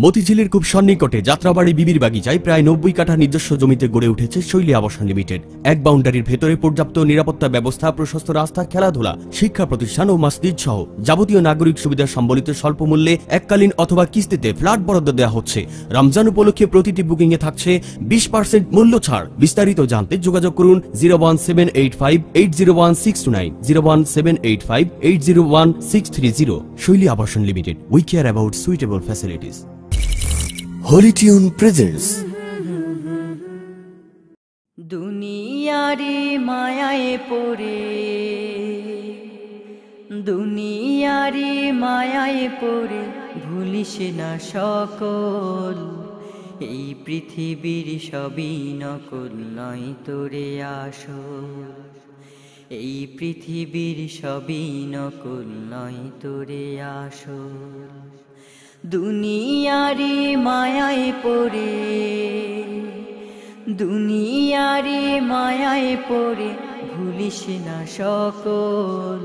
মতিঝিলের খুব সন্নিকটে যাত্রাবাড়ি বিবির বাগিচায় প্রায় 90 কাঠা নিজস্ব জমিতে গড়ে উঠেছে শৈলী আবাসন লিমিটেড। এক বাউন্ডারির ভেতরে পর্যাপ্ত নিরাপত্তা ব্যবস্থা, প্রশস্ত রাস্তা, খেলাধুলা, শিক্ষা প্রতিষ্ঠান ও মসজিদ সহ যাবতীয় নাগরিক সুবিধা সম্বলিত স্বল্প মূল্যে এককালীন অথবা কিস্তিতে ফ্ল্যাট বরাদ্দ দেওয়া হচ্ছে। রমজান উপলক্ষে প্রতিটি বুকিং এ থাকছে 20% মূল্য ছাড়। বিস্তারিত জানতে যোগাযোগ করুন 01785801629, 01785801630। শৈলী আবাসন limited, we care about suitable facilities. Holy Tune presents দুনিয়ারে মায়ায় পড়ে, দুনিয়ারে মায়ায় পড়ে ভুলিস না সকল, এই পৃথিবীর সবই নকল নয় তোরে আসল, এই পৃথিবীর সবই নকল নয় তোরে আসল। দুনিয়ারে মায়ায় পড়ে, দুনিয়ারে মায়ায় পড়ে ভুলিস না সকল,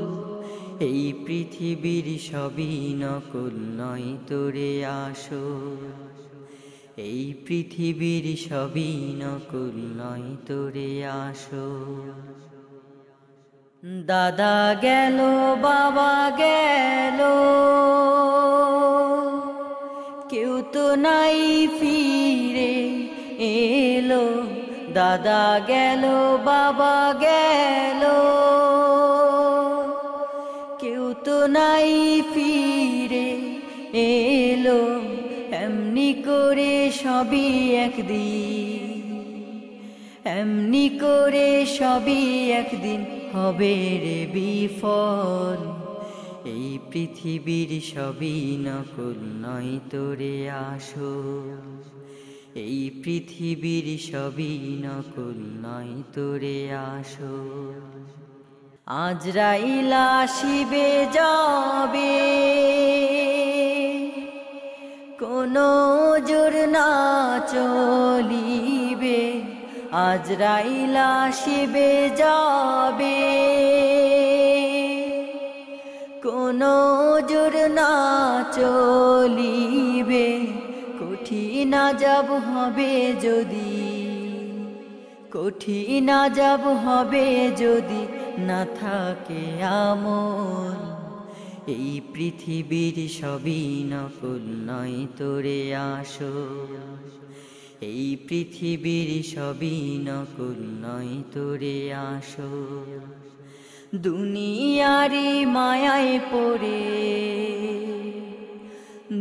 এই পৃথিবীর সবই নকল নয় তোরে আসল, এই পৃথিবীর সবই নকল নয় তোরে আসল। দাদা গেল, বাবা গেল, কেউ তো নাই ফিরে এলো। দাদা গেল, বাবা গেল, কেউ তো নাই ফিরে এলো। এমনি করে সবই একদিন, এমনি করে সবই একদিন হবে রে বিফল, এই পৃথিবীর সবই নকল নয় তোরে আসল, এই পৃথিবীর সবই নকল নয় তোরে আসল। আজরাইল আসিবে যাবে, কোনো জোর না চলিবে। আজরাইল আসিবে যাবে, কোনো জোর না চলিবে। কঠিন আযাব হবে যদি, কঠিন আযাব হবে যদি না থাকে আমল, এই পৃথিবীর সবই নকল নয় তোরে আসল, এই পৃথিবীর সবই নকল নয় তোরে আসল। দুনিয়ারে মায়ায় পড়ে,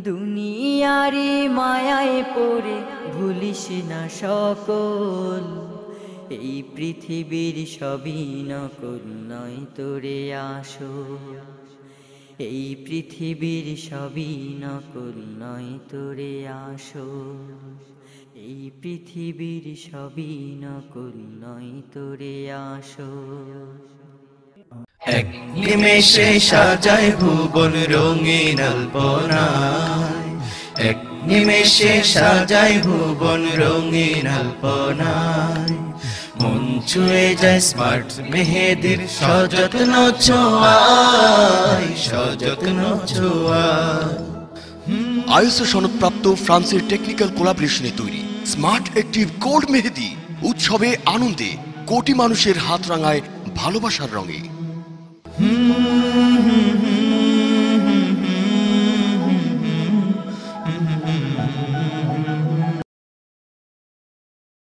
দুনিয়ারে মায়ায় পড়ে ভুলিস না সকল, এই পৃথিবীর সবই নকল নয় তোরে আসল, এই পৃথিবীর সবই নকল নয় তোরে আসল, এই পৃথিবীর সবই নকল নয় তোরে আসল। এক নিমেষে সাজায় ভুবন রঙিন আলপনায়, এক নিমেষে সাজায় ভুবন রঙিন আলপনায়, মন ছুঁয়ে যায় স্মার্ট মেহেদির সযত্ন ছোঁয়ায়, সযত্ন ছোঁয়ায়। আইএসও সনদপ্রাপ্ত ফ্রান্সের টেকনিক্যাল কোলাবরেশনে তৈরি স্মার্ট অ্যাক্টিভ গোল্ড মেহেদি উৎসবে আনন্দে কোটি মানুষের হাত রাঙায় ভালোবাসার রঙে।